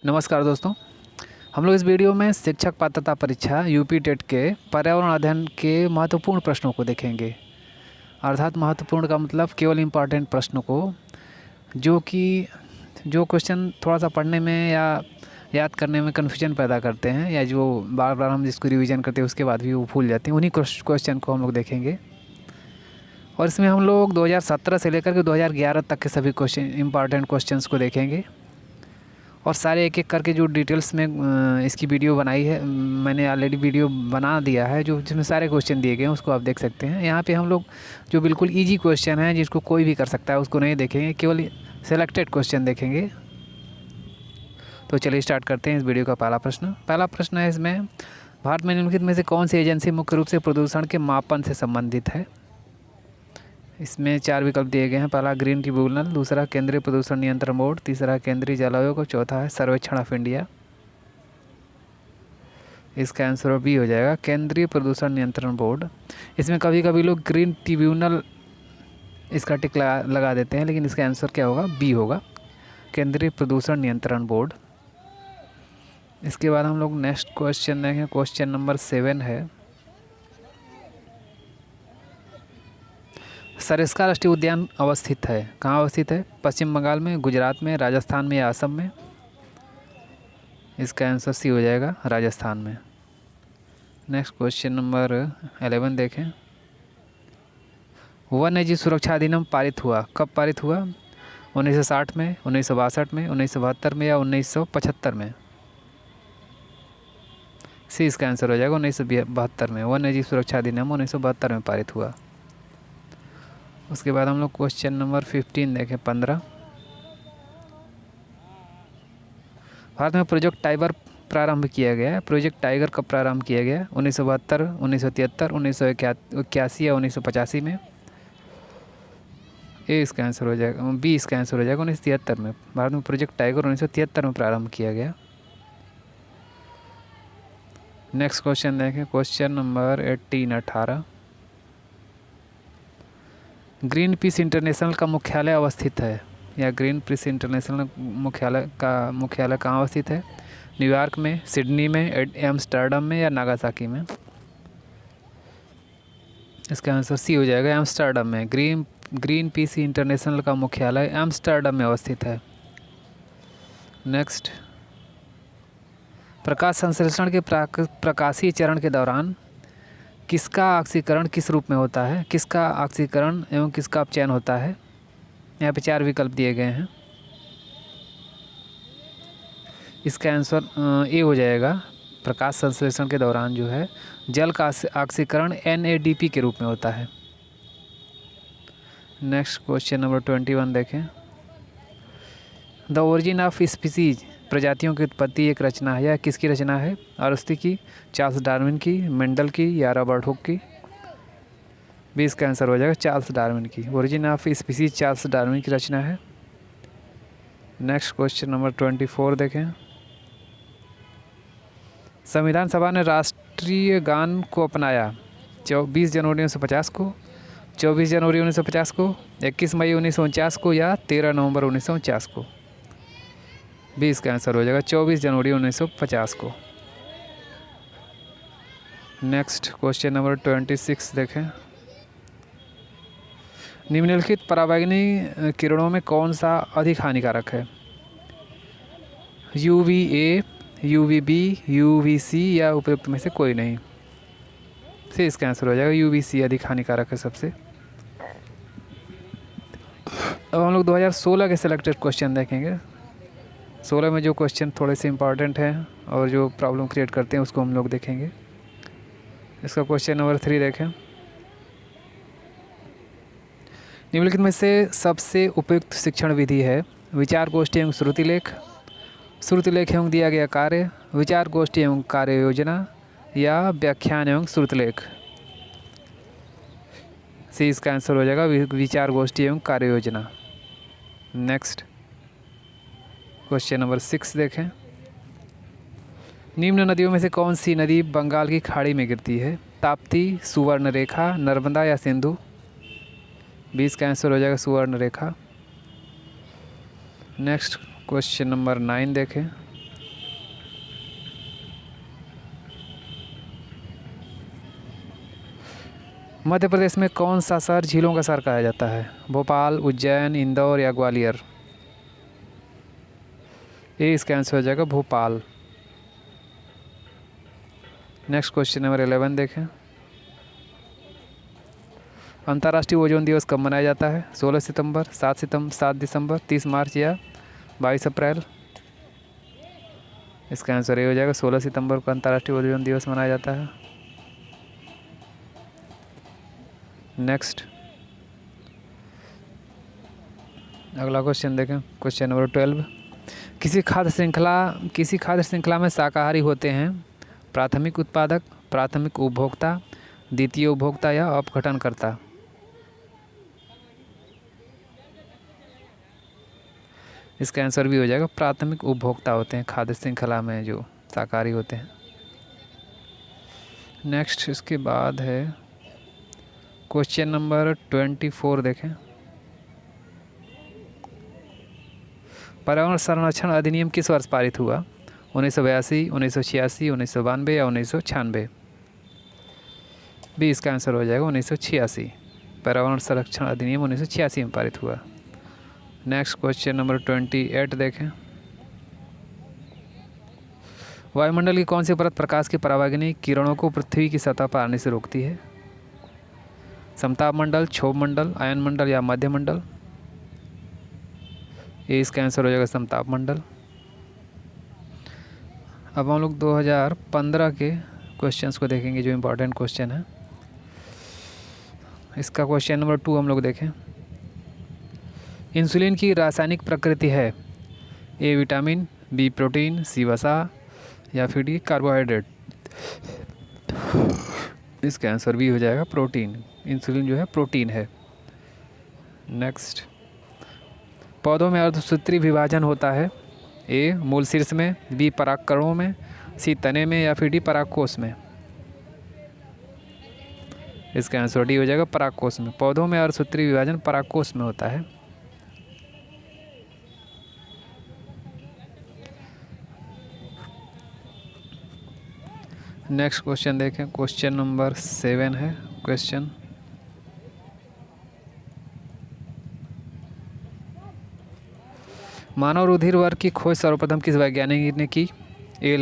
नमस्कार दोस्तों। हम लोग इस वीडियो में शिक्षक पात्रता परीक्षा यूपी टेट के पर्यावरण अध्ययन के महत्वपूर्ण प्रश्नों को देखेंगे। अर्थात महत्वपूर्ण का मतलब केवल इम्पॉर्टेंट प्रश्नों को, जो क्वेश्चन थोड़ा सा पढ़ने में या याद करने में कन्फ्यूजन पैदा करते हैं, या जो बार बार हम जिसको रिवीजन करते हैं उसके बाद भी वो भूल जाते हैं, उन्हीं क्वेश्चन को हम लोग देखेंगे। और इसमें हम लोग 2017 से लेकर के 2011 तक के सभी इम्पॉर्टेंट क्वेश्चंस को देखेंगे। और सारे एक एक करके जो डिटेल्स में इसकी वीडियो बनाई है, मैंने ऑलरेडी वीडियो बना दिया है जिसमें सारे क्वेश्चन दिए गए हैं, उसको आप देख सकते हैं। यहाँ पे हम लोग जो बिल्कुल इजी क्वेश्चन है जिसको कोई भी कर सकता है उसको नहीं देखेंगे, केवल सेलेक्टेड क्वेश्चन देखेंगे। तो चलिए स्टार्ट करते हैं इस वीडियो का। पहला प्रश्न है इसमें, भारत में निम्नलिखित में से कौन सी एजेंसी मुख्य रूप से प्रदूषण के मापन से संबंधित है। इसमें 4 विकल्प दिए गए हैं। पहला ग्रीन ट्रिब्यूनल, दूसरा केंद्रीय प्रदूषण नियंत्रण बोर्ड, तीसरा केंद्रीय जल आयोग और चौथा है सर्वेक्षण ऑफ इंडिया। इसका आंसर बी हो जाएगा, केंद्रीय प्रदूषण नियंत्रण बोर्ड। इसमें कभी कभी लोग ग्रीन ट्रिब्यूनल इसका टिक लगा देते हैं, लेकिन इसका आंसर क्या होगा, बी होगा, केंद्रीय प्रदूषण नियंत्रण बोर्ड। इसके बाद हम लोग नेक्स्ट क्वेश्चन देखें। क्वेश्चन नंबर 7 है, सरिस्का राष्ट्रीय उद्यान अवस्थित है, कहाँ अवस्थित है, पश्चिम बंगाल में, गुजरात में, राजस्थान में या असम में। इसका आंसर सी हो जाएगा, राजस्थान में। नेक्स्ट क्वेश्चन नंबर 11 देखें। वन्यजीव सुरक्षा अधिनियम पारित हुआ, कब पारित हुआ, 1960 में, 1962 में, 1972 में या 1975 में। सी इसका आंसर हो जाएगा 1972 में। वन्यजीव सुरक्षा अधिनियम 1972 में पारित हुआ। उसके बाद हम लोग क्वेश्चन नंबर 15 देखें। 15, भारत में प्रोजेक्ट टाइगर प्रारंभ किया गया है। प्रोजेक्ट टाइगर कब प्रारंभ किया गया, 1972, 1973, 1981 या 1985 में। ए इसका आंसर हो जाएगा, बी इसका आंसर हो जाएगा 1973 में। भारत में प्रोजेक्ट टाइगर 1973 में प्रारंभ किया गया। नेक्स्ट क्वेश्चन देखें। Question number 18, green peas international का मुख्यालय अवस्थित है, या ग्रीन पीस इंटरनेशनल मुख्यालय कहाँ अवस्थित है, न्यूयॉर्क में, सिडनी में, एम्स्टर्डम में या नागासाकी में। इसका आंसर सी हो जाएगा, एम्स्टर्डम में। ग्रीन पीस इंटरनेशनल का मुख्यालय एम्स्टर्डम में अवस्थित है। नेक्स्ट, प्रकाश संश्लेषण के प्रकाशीय चरण के दौरान किसका ऑक्सीकरण किस रूप में होता है, किसका ऑक्सीकरण एवं किसका अपचयन होता है। यहाँ पे 4 विकल्प दिए गए हैं। इसका आंसर ए हो जाएगा, प्रकाश संश्लेषण के दौरान जो है जल का ऑक्सीकरण NADP के रूप में होता है। नेक्स्ट क्वेश्चन नंबर 21 देखें। द ओरिजिन ऑफ स्पीसीज, प्रजातियों की उत्पत्ति एक रचना है, या किसकी रचना है, अरुस्ती की, चार्ल्स डार्विन की, मेंडल की या रॉबर्ट हुक की। भी इसका आंसर हो जाएगा चार्ल्स डार्विन की। Origin of species Charles Darwin की रचना है। नेक्स्ट क्वेश्चन नंबर 24 देखें। संविधान सभा ने राष्ट्रीय गान को अपनाया 20 जनवरी 1950 को, 24 जनवरी 1950 को, 21 मई 1949 को या 13 नवंबर 1949 को। भी इसका आंसर हो जाएगा 24 जनवरी 1950 को। नेक्स्ट क्वेश्चन नंबर 26 देखें। निम्नलिखित पराबैंगनी किरणों में कौन सा अधिक हानिकारक है, UVA, UVB, UVC या उपयुक्त में से कोई नहीं। से इसका आंसर हो जाएगा UVC अधिक हानिकारक है सबसे। अब हम लोग 2016 के सिलेक्टेड क्वेश्चन देखेंगे। 16 में जो क्वेश्चन थोड़े से इंपॉर्टेंट हैं और जो प्रॉब्लम क्रिएट करते हैं उसको हम लोग देखेंगे। इसका क्वेश्चन नंबर 3 देखें। निम्नलिखित में से सबसे उपयुक्त शिक्षण विधि है, विचार गोष्ठी एवं श्रुतिलेख, श्रुतिलेख एवं दिया गया कार्य, विचार गोष्ठी एवं कार्य योजना या व्याख्यान एवं श्रुतिलेख। सी इसका आंसर हो जाएगा विचार गोष्ठी एवं कार्य योजना। नेक्स्ट क्वेश्चन नंबर 6 देखें। निम्न नदियों में से कौन सी नदी बंगाल की खाड़ी में गिरती है, ताप्ती, सुवर्णरेखा, नर्मदा या सिंधु। 20 का आंसर हो जाएगा सुवर्णरेखा। नेक्स्ट क्वेश्चन नंबर 9 देखें। मध्य प्रदेश में कौन सा शहर झीलों का शहर कहा जाता है? भोपाल, उज्जैन, इंदौर या ग्वालियर? ये इसका आंसर हो जाएगा भोपाल। नेक्स्ट क्वेश्चन नंबर 11 देखें। अंतर्राष्ट्रीय ओजोन दिवस कब मनाया जाता है? 16 सितंबर, 7 दिसंबर, 30 मार्च या 22 अप्रैल? इसका आंसर ये हो जाएगा 16 सितंबर को अंतर्राष्ट्रीय ओजोन दिवस मनाया जाता है। नेक्स्ट अगला क्वेश्चन देखें, क्वेश्चन नंबर 12। किसी खाद्य श्रृंखला में शाकाहारी होते हैं प्राथमिक उत्पादक, प्राथमिक उपभोक्ता, द्वितीय उपभोक्ता या अपघटनकर्ता? इसका आंसर भी हो जाएगा प्राथमिक उपभोक्ता होते हैं खाद्य श्रृंखला में जो शाकाहारी होते हैं। नेक्स्ट इसके बाद है क्वेश्चन नंबर 24 देखें। पर्यावरण संरक्षण अधिनियम किस वर्ष पारित हुआ? 1982, 1986, 1992 या 1996? भी इसका आंसर हो जाएगा 1986। पर्यावरण संरक्षण अधिनियम 1986 में पारित हुआ। नेक्स्ट क्वेश्चन नंबर 28 देखें। वायुमंडल की कौन सी परत प्रकाश की परावैंगनी किरणों को पृथ्वी की सतह पर आने से रोकती है? समताप मंडल, क्षोभ मंडल, आयन मंडल या मध्य मंडल? ये इसका आंसर हो जाएगा समताप मंडल। अब हम लोग 2015 के क्वेश्चंस को देखेंगे जो इम्पोर्टेंट क्वेश्चन है। इसका क्वेश्चन नंबर 2 हम लोग देखें। इंसुलिन की रासायनिक प्रकृति है? ए विटामिन, बी प्रोटीन, सी वसा या फिर डी कार्बोहाइड्रेट? इसका आंसर भी हो जाएगा प्रोटीन। इंसुलिन जो है प्रोटीन है। नेक्स्ट, पौधों में अर्धसूत्री विभाजन होता है? ए मूल शीर्ष में, बी परागकणों में, सी तने में या फिर डी परागकोश में? इसका आंसर डी हो जाएगा परागकोश में। पौधों में अर्धसूत्री विभाजन परागकोश में होता है। नेक्स्ट क्वेश्चन देखें, क्वेश्चन नंबर 7 है क्वेश्चन। मानव रुधिर वर्ग की खोज सर्वप्रथम किस वैज्ञानिक ने की? ए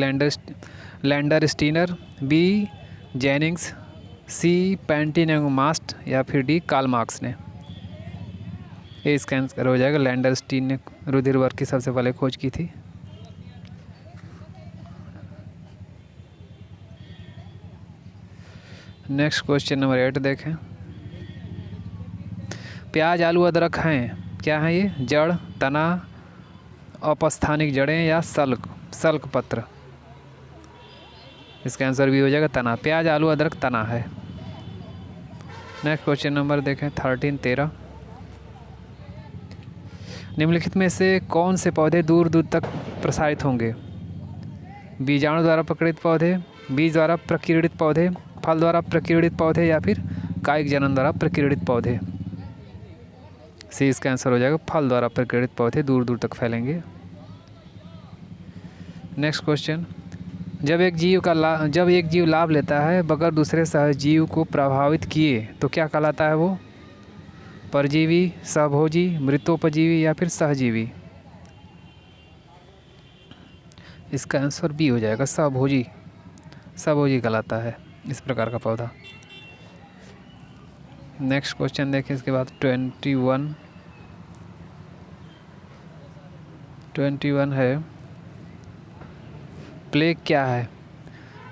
लैंडर स्टीनर, बी जेनिंग्स, सी पेंटिनेंगमास्ट या फिर डी कार्ल मार्क्स ने? ए इसका आंसर हो जाएगा लैंडर स्टीन ने रुधिर वर्ग की सबसे पहले खोज की थी। नेक्स्ट क्वेश्चन नंबर 8 देखें। प्याज, आलू, अदरक हैं क्या है ये? जड़, तना, अपस्थानिक जड़ें या सल्क पत्र? इसका आंसर भी हो जाएगा तना। प्याज, आलू, अदरक तना है। नेक्स्ट क्वेश्चन नंबर देखें 13। निम्नलिखित में से कौन से पौधे दूर दूर तक प्रसारित होंगे? बीजाणु द्वारा प्रकीर्णित पौधे, बीज द्वारा प्रकीर्णित पौधे, फल द्वारा प्रकीर्णित पौधे या फिर कायिक जनन द्वारा प्रकीर्णित पौधे? सी इसका आंसर हो जाएगा फल द्वारा प्रकीर्णित पौधे दूर दूर तक फैलेंगे। नेक्स्ट क्वेश्चन, जब एक जीव लाभ लेता है बगैर दूसरे सहजीव को प्रभावित किए तो क्या कहलाता है वो? परजीवी, सहभोजी, मृतोपजीवी या फिर सहजीवी? इसका आंसर बी हो जाएगा सहभोजी कहलाता है इस प्रकार का पौधा। नेक्स्ट क्वेश्चन देखें इसके बाद 21 है। प्लेग क्या है?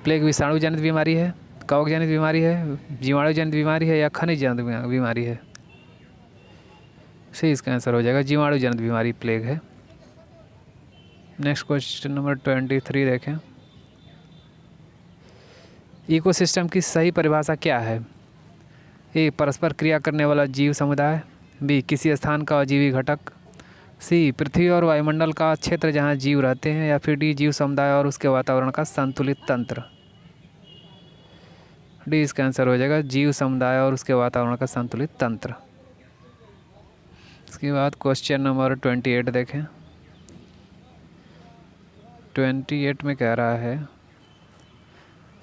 प्लेग विषाणु जनित बीमारी है, कवक जनित बीमारी है, जीवाणु जनित बीमारी है या खनिज जनित बीमारी है? सही इसका आंसर हो जाएगा जीवाणु जनित बीमारी प्लेग है। नेक्स्ट क्वेश्चन नंबर 23 देखें। इकोसिस्टम की सही परिभाषा क्या है? ए परस्पर क्रिया करने वाला जीव समुदाय, बी किसी स्थान का अजीवी घटक, सी पृथ्वी और वायुमंडल का क्षेत्र जहां जीव रहते हैं या फिर डी जीव समुदाय और उसके वातावरण का संतुलित तंत्र? डी इसका आंसर हो जाएगा जीव समुदाय और उसके वातावरण का संतुलित तंत्र। इसके बाद क्वेश्चन नंबर 28 देखें। 28 में कह रहा है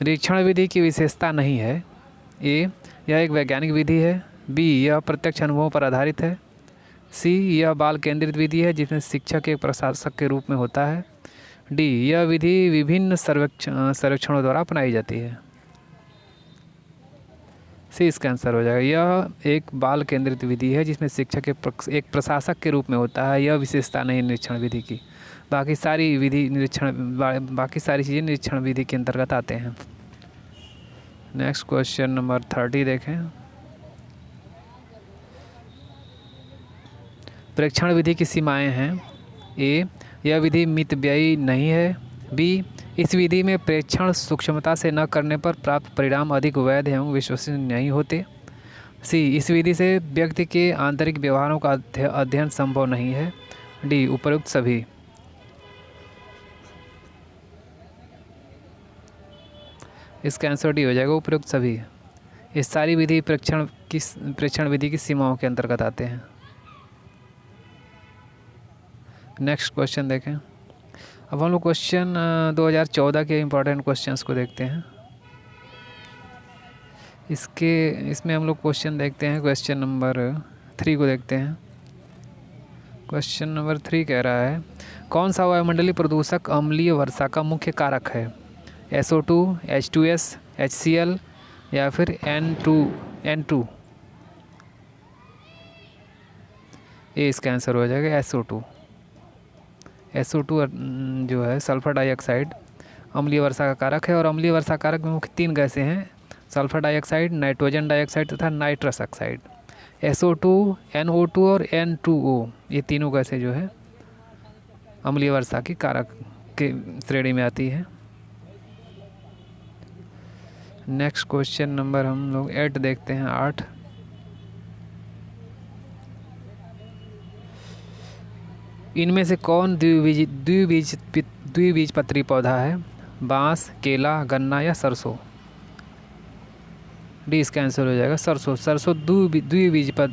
निरीक्षण विधि की विशेषता नहीं है? ए, यह एक वैज्ञानिक विधि है। बी, यह प्रत्यक्ष अनुभवों पर आधारित है। सी, यह बाल केंद्रित विधि है जिसमें शिक्षक एक प्रशासक के रूप में होता है। डी, यह विधि विभिन्न सर्वेक्षणों द्वारा अपनाई जाती है। सी इसका आंसर हो जाएगा। यह एक बाल केंद्रित विधि है जिसमें शिक्षक एक प्रशासक के रूप में होता है। यह विशेषता नहीं निरीक्षण विधि की। बाकी सारी चीज़ें निरीक्षण विधि के अंतर्गत आते हैं। नेक्स्ट क्वेश्चन नंबर 30 देखें। प्रेक्षण विधि की सीमाएं हैं। ए, यह विधि मितव्ययी नहीं है। बी, इस विधि में प्रेक्षण सूक्ष्मता से न करने पर प्राप्त परिणाम अधिक वैध एवं विश्वसनीय नहीं होते। सी, इस विधि से व्यक्ति के आंतरिक व्यवहारों का अध्ययन संभव नहीं है। डी, उपरोक्त सभी। इसका आंसर डी हो जाएगा, उपरोक्त सभी। ये सारी विधि प्रेक्षण विधि की सीमाओं के अंतर्गत आते हैं। नेक्स्ट क्वेश्चन देखें। अब हम लोग क्वेश्चन 2014 के इम्पोर्टेंट क्वेश्चंस को देखते हैं। इसमें हम लोग क्वेश्चन देखते हैं। क्वेश्चन नंबर 3 को देखते हैं। क्वेश्चन नंबर 3 कह रहा है, कौन सा वायुमंडलीय प्रदूषक अम्लीय वर्षा का मुख्य कारक है? SO2, H2S, HCl या फिर N2। ये इसका आंसर हो जाएगा SO2। SO2 जो है सल्फर डाइऑक्साइड अम्लीय वर्षा का कारक है। और अम्लीय वर्षा कारक में मुख्य 3 गैसें हैं, सल्फर डाइऑक्साइड, नाइट्रोजन डाइऑक्साइड तथा नाइट्रस ऑक्साइड। SO2, NO2 और N2O, ये तीनों गैसें जो है अम्लीय वर्षा की कारक के श्रेणी में आती है। नेक्स्ट क्वेश्चन नंबर हम लोग 8 देखते हैं। 8, इनमें से कौन द्विबीजपत्री पौधा है? बांस, केला, गन्ना या सरसों? डी इसका आंसर हो जाएगा सरसों। सरसों द्विबीजपत्री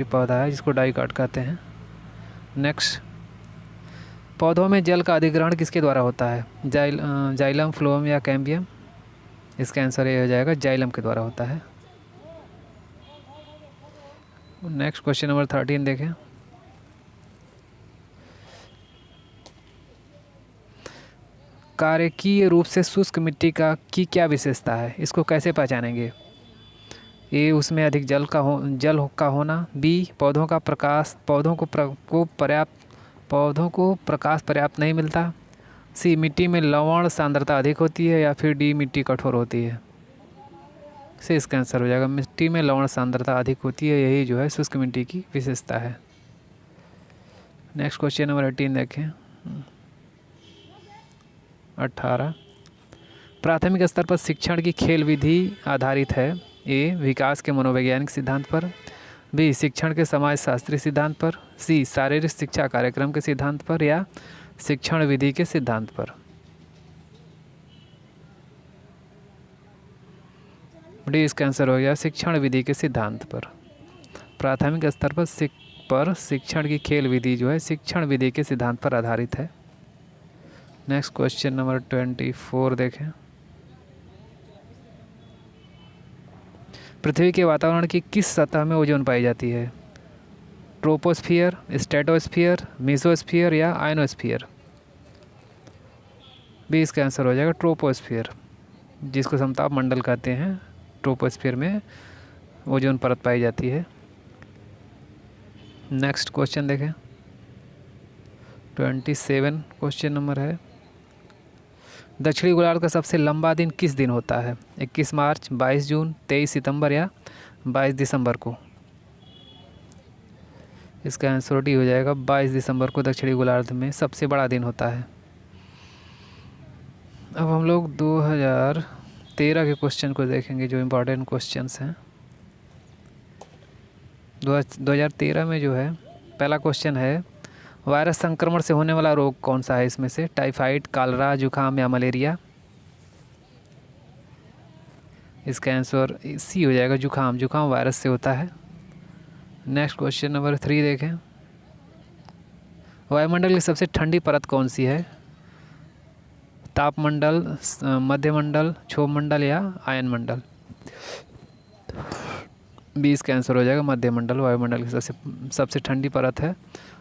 पौधा है जिसको डाइकॉट कहते हैं। नेक्स्ट, पौधों में जल का अधिग्रहण किसके द्वारा होता है? जाइलम, फ्लोएम या कैम्बियम? इसका आंसर ये हो जाएगा जाइलम के द्वारा होता है। नेक्स्ट क्वेश्चन नंबर 13 देखें। कार्यकीय रूप से शुष्क मिट्टी की क्या विशेषता है? इसको कैसे पहचानेंगे? ए, उसमें अधिक जल का होना। बी, पौधों को प्रकाश पर्याप्त नहीं मिलता। सी, मिट्टी में लवण सांद्रता अधिक होती है। या फिर डी, मिट्टी कठोर होती है। सी इसका आंसर हो जाएगा मिट्टी में लवण सांद्रता अधिक होती है। यही जो है शुष्क मिट्टी की विशेषता है। नेक्स्ट क्वेश्चन नंबर 18 देखें। 18, प्राथमिक स्तर पर शिक्षण की खेल विधि आधारित है। ए, विकास के मनोवैज्ञानिक सिद्धांत पर। बी, शिक्षण के समाजशास्त्रीय सिद्धांत पर। सी, शारीरिक शिक्षा कार्यक्रम के सिद्धांत पर। या शिक्षण विधि के सिद्धांत पर? डी इसका आंसर हो गया शिक्षण विधि के सिद्धांत पर। प्राथमिक स्तर पर शिक्षण की खेल विधि जो है शिक्षण विधि के सिद्धांत पर आधारित है। नेक्स्ट क्वेश्चन नंबर 24 देखें। पृथ्वी के वातावरण की किस सतह में ओजोन पाई जाती है? ट्रोपोस्फियर, स्ट्रेटोस्फियर, मेसोस्फियर या आयनोस्फियर? बी इसका आंसर हो जाएगा ट्रोपोस्फियर, जिसको समताप मंडल कहते हैं। ट्रोपोस्फियर में ओजोन परत पाई जाती है। नेक्स्ट क्वेश्चन देखें। 27 क्वेश्चन नंबर है, दक्षिणी गोलार्ध का सबसे लंबा दिन किस दिन होता है? 21 मार्च, 22 जून, 23 सितंबर या 22 दिसंबर को? इसका आंसर डी हो जाएगा 22 दिसंबर को दक्षिणी गोलार्ध में सबसे बड़ा दिन होता है। अब हम लोग 2013 के क्वेश्चन को देखेंगे जो इम्पोर्टेंट क्वेश्चंस हैं। 2013 में जो है पहला क्वेश्चन है, वायरस संक्रमण से होने वाला रोग कौन सा है इसमें से? टाइफाइड, कॉलरा, जुकाम या मलेरिया? इसका आंसर सी हो जाएगा जुकाम। जुकाम वायरस से होता है। नेक्स्ट क्वेश्चन नंबर 3 देखें। वायुमंडल की सबसे ठंडी परत कौन सी है? तापमंडल, मध्यमंडल, क्षोभमंडल या आयनमंडल? बी इसका आंसर हो जाएगा। मध्यमंडल वायुमंडल की सबसे ठंडी परत है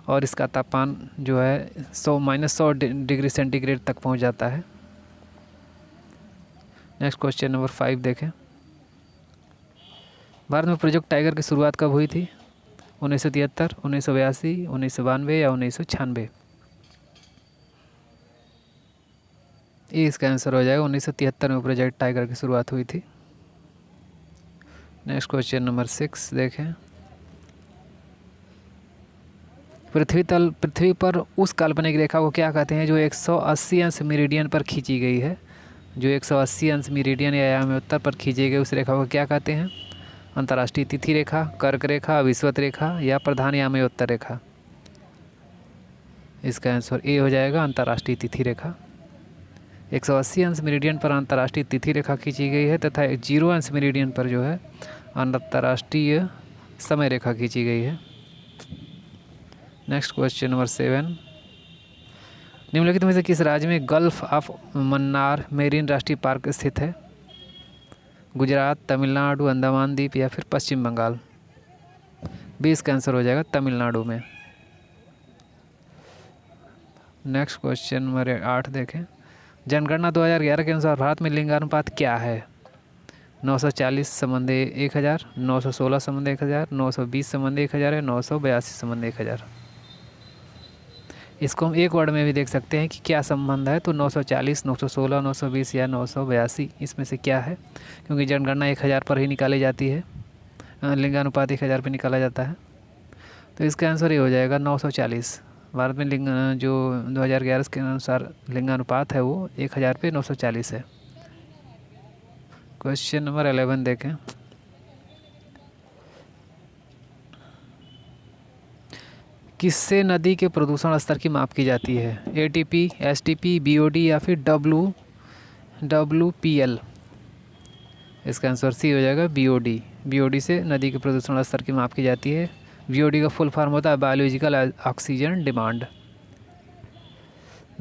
और इसका तापमान जो है 100 डिग्री सेंटीग्रेड तक पहुंच जाता है। नेक्स्ट क्वेश्चन नंबर 5 देखें। भारत में प्रोजेक्ट टाइगर की शुरुआत कब हुई थी? 1973, 1982, 1992 या 1996? ये इसका आंसर हो जाएगा। 1973 में प्रोजेक्ट टाइगर की शुरुआत हुई थी। नेक्स्ट क्वेश्चन नंबर 6 देखें। पृथ्वी पर उस काल्पनिक रेखा को क्या कहते हैं जो 180 अंश मेरिडियन पर खींची गई है? जो 180 अंश मेरिडियन या आयाम उत्तर पर खींची गई उस रेखा को क्या कहते हैं? अंतर्राष्ट्रीय तिथि रेखा, कर्क रेखा, विषुवत रेखा या प्रधान यामी उत्तर रेखा? इसका आंसर ए हो जाएगा, अंतर्राष्ट्रीय तिथि रेखा। 180 अंश मेरिडियन पर अंतर्राष्ट्रीय तिथि रेखा खींची गई है तथा 0 अंश मेरिडियन पर जो है अंतर्राष्ट्रीय समय रेखा खींची गई है। Next question number 7। निम्नलिखित में से किस राज्य में गल्फ ऑफ मन्नार मेरीन राष्ट्रीय पार्क स्थित है? गुजरात, तमिलनाडु, अंडमान द्वीप या फिर पश्चिम बंगाल? बी इसका आंसर हो जाएगा, तमिलनाडु में। नेक्स्ट क्वेश्चन नंबर 8 देखें। जनगणना 2011 के अनुसार भारत में लिंगानुपात क्या है? 940 संबंध 1000, 916 संबंध 1000, 920 संबंध 1000 है, 982 संबंध 1000? इसको हम एक वर्ड में भी देख सकते हैं कि क्या संबंध है। तो 940, 916, 920 या 982 इसमें से क्या है, क्योंकि जनगणना 1000 पर ही निकाली जाती है, लिंगानुपात 1000 पर निकाला जाता है। तो इसका आंसर ये हो जाएगा 940। भारत में लिंग जो 2011 के अनुसार लिंगानुपात है वो 1000 पे 940 है। क्वेश्चन नंबर 11 देखें। किससे नदी के प्रदूषण स्तर की माप की जाती है? ATP, STP, BOD या फिर WPL? इसका आंसर सी हो जाएगा, BOD। BOD से नदी के प्रदूषण स्तर की माप की जाती है। BOD का फुल फॉर्म होता है biological oxygen demand.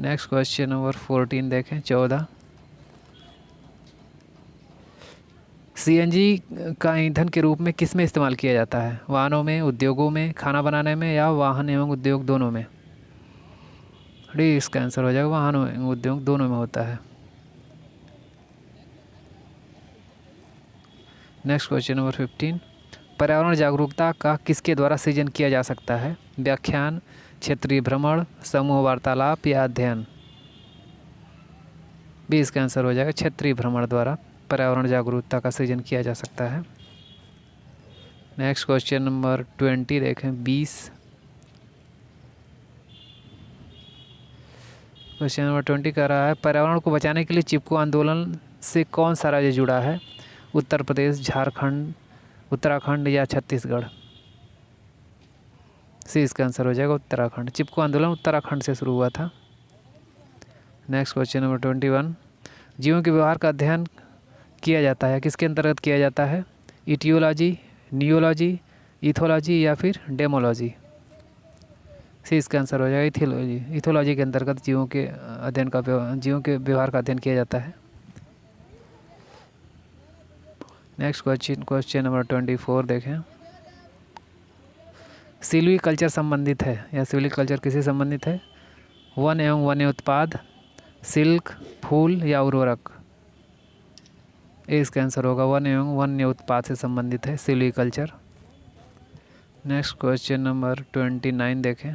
Next question number 14 देखें, 14। CNG का ईंधन के रूप में किस में इस्तेमाल किया जाता है? वाहनों में, उद्योगों में, खाना बनाने में या वाहन एवं उद्योग दोनों में? डी इसका आंसर हो जाएगा, वाहनों एवं उद्योग दोनों में होता है। Next question number 15। पर्यावरण जागरूकता का किसके द्वारा सृजन किया जा सकता है? व्याख्यान, क्षेत्रीय भ्रमण, समूह वार्तालाप या अध्ययन? बी इसका आंसर हो जाएगा, क्षेत्रीय भ्रमण द्वारा पर्यावरण जागरूकता का सृजन किया जा सकता है। नेक्स्ट क्वेश्चन नंबर 20 देखें, 20। क्वेश्चन नंबर 20 कह रहा है पर्यावरण को बचाने के लिए चिपको आंदोलन से कौन सा राज्य जुड़ा है? उत्तर प्रदेश, झारखंड, उत्तराखंड या छत्तीसगढ़? सी इसका आंसर हो जाएगा, उत्तराखंड। चिपको आंदोलन उत्तराखंड से शुरू हुआ था। Next question number 21। जीवों के व्यवहार का अध्ययन किया जाता है, किसके अंतर्गत किया जाता है? इटियोलॉजी, नियोलॉजी, इथोलॉजी या फिर डेमोलॉजी? सी इसका आंसर हो जाएगा, इथियोलॉजी। इथोलॉजी के अंतर्गत जीवों के व्यवहार का अध्ययन किया जाता है। नेक्स्ट क्वेश्चन नंबर 24 देखें। सिल्वीकल्चर संबंधित है या सिल्वीकल्चर किससे संबंधित है? वन एवं वन्य उत्पाद, सिल्क, फूल या उर्वरक? इसका आंसर होगा, वन एवं वन्य उत्पाद से संबंधित है सिल्वीकल्चर। नेक्स्ट क्वेश्चन नंबर 29 देखें।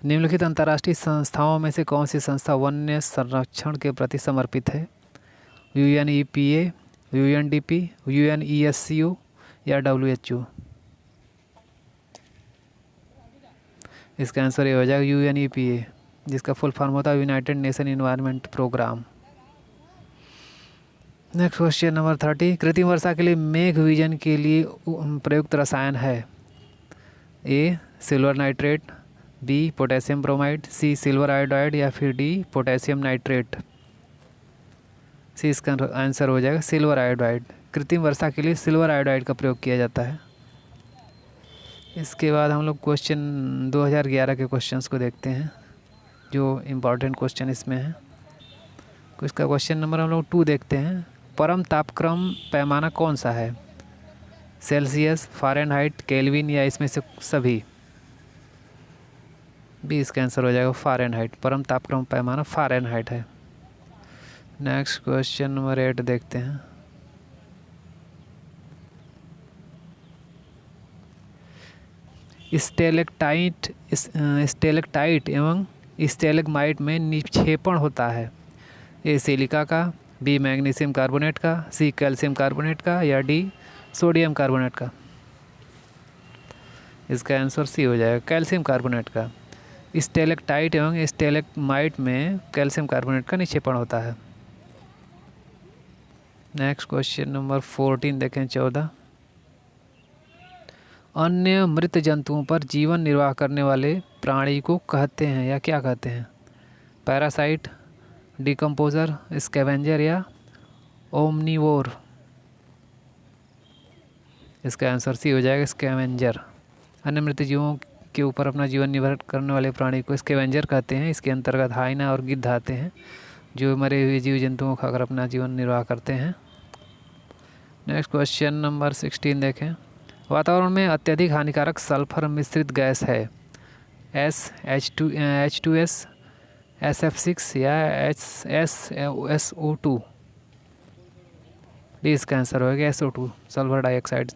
निम्नलिखित अंतर्राष्ट्रीय संस्थाओं में से कौन सी संस्था वन्य संरक्षण के प्रति समर्पित है? UNEPA, UNDP, UNESCO या WHO? इसका आंसर ये हो जाएगा, UNEPA, जिसका फुल फॉर्म होता है United Nation environment programme. Next question number 30। कृत्रिम वर्षा के लिए मेघ विजन के लिए प्रयुक्त रसायन है? A silver nitrate, B potassium bromide, C silver iodide या फिर D पोटेशियम नाइट्रेट? सी इसका आंसर हो जाएगा, सिल्वर आयोडाइड। कृत्रिम वर्षा के लिए सिल्वर आयोडाइड का प्रयोग किया जाता है। इसके बाद हम लोग क्वेश्चन 2011 के क्वेश्चंस को देखते हैं, जो इम्पोर्टेंट क्वेश्चन इसमें है। इसका क्वेश्चन नंबर हम लोग 2 देखते हैं। परम तापक्रम पैमाना कौन सा है? सेल्सियस, फ़ारेनहाइट, केल्विन या इसमें से सभी? बी इसका आंसर हो जाएगा फ़ारेनहाइट। परम तापक्रम पैमाना फ़ारेनहाइट है। नेक्स्ट क्वेश्चन नंबर 8 देखते हैं। स्टेलेक्टाइट एवं स्टेलेग्माइट में निक्षेपण होता है। ए सिलिका का, बी मैग्नीशियम कार्बोनेट का, सी कैल्शियम कार्बोनेट का या डी सोडियम कार्बोनेट का? इसका आंसर सी हो जाएगा कैल्शियम कार्बोनेट का। स्टेलेक्टाइट एवं स्टेलेग्माइट में कैल्शियम कार्बोनेट का निक्षेपण होता है। नेक्स्ट क्वेश्चन नंबर 14 देखें 14। अन्य मृत जंतुओं पर जीवन निर्वाह करने वाले प्राणी को कहते हैं या क्या कहते हैं? पैरासाइट, डिकम्पोजर, स्कैवेंजर या ओमनीवोर? इसका आंसर सी हो जाएगा स्कैवेंजर। अन्य मृत जीवों के ऊपर अपना जीवन निर्भर करने वाले प्राणी को स्कैवेंजर कहते हैं। इसके अंतर्गत हाइना और गिद्ध आते हैं जो मरे हुए जीव जंतुओं को खाकर अपना जीवन निर्वाह करते हैं। नेक्स्ट क्वेश्चन नंबर 16 देखें। वातावरण में अत्यधिक हानिकारक सल्फर मिश्रित गैस है। H2S, SF6 या SO2? डी इसका आंसर होगा SO2 सल्फर डाइऑक्साइड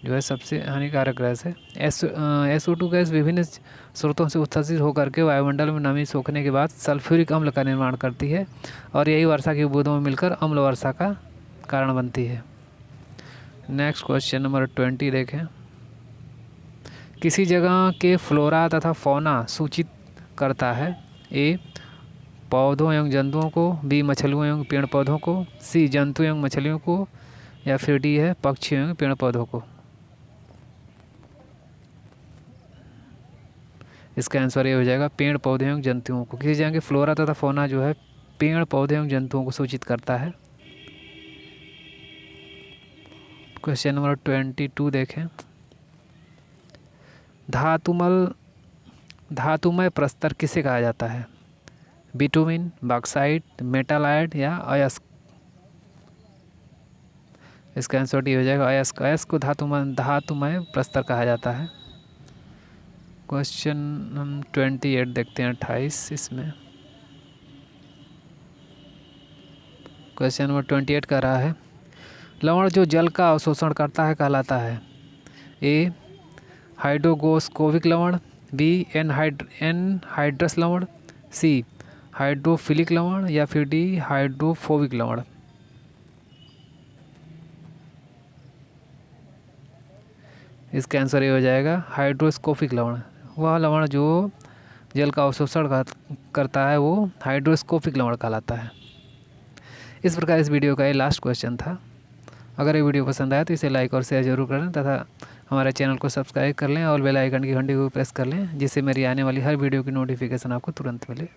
जो है सबसे हानिकारक गैस है। SO2 गैस विभिन्न स्रोतों से उत्सर्जित होकर के वायुमंडल में नमी सोखने के बाद सल्फ्यूरिक अम्ल का निर्माण करती है और यही वर्षा की बूंदों में मिलकर अम्ल वर्षा का कारण बनती है। नेक्स्ट क्वेश्चन नंबर 20 देखें। किसी जगह के फ्लोरा तथा फौना सूचित करता है? ए पौधों एवं जंतुओं को, बी मछलियों एवं पेड़ पौधों को, सी जंतु एवं मछलियों को या फिर डी है पक्षियों एवं पेड़ पौधों को? इसका आंसर ये हो जाएगा पेड़ पौधे एवं जंतुओं को। किसी जगह के फ्लोरा तथा फौना जो है पेड़ पौधे एवं जंतुओं को सूचित करता है। क्वेश्चन नंबर 22 देखें। धातुमय प्रस्तर किसे कहा जाता है? बिटुमिन, बॉक्साइट, मेटालाइट या अयस्क? इसका आंसर डी हो जाएगा अयस्क। अयस्क को धातुमय प्रस्तर कहा जाता है। क्वेश्चन 28 देखते हैं 28 इसमें। क्वेश्चन नंबर 28 कह रहा है लवण जो जल का अवशोषण करता है कहलाता है? ए हाइड्रोगोस्कोविक लवण, बी एनहाइड्रस लवण, सी हाइड्रोफिलिक लवण या फिर डी हाइड्रोफोबिक लवण? इसका आंसर ये हो जाएगा हाइड्रोस्कोपिक लवण। वह लवण जो जल का अवशोषण करता है वो हाइड्रोस्कोपिक लवण कहलाता है। इस प्रकार इस वीडियो का ये लास्ट क्वेश्चन था। अगर ये वीडियो पसंद आया तो इसे लाइक और शेयर जरूर करें तथा हमारे चैनल को सब्सक्राइब कर लें और बेल आइकन की घंटी को प्रेस कर लें जिससे मेरी आने वाली हर वीडियो की नोटिफिकेशन आपको तुरंत मिले।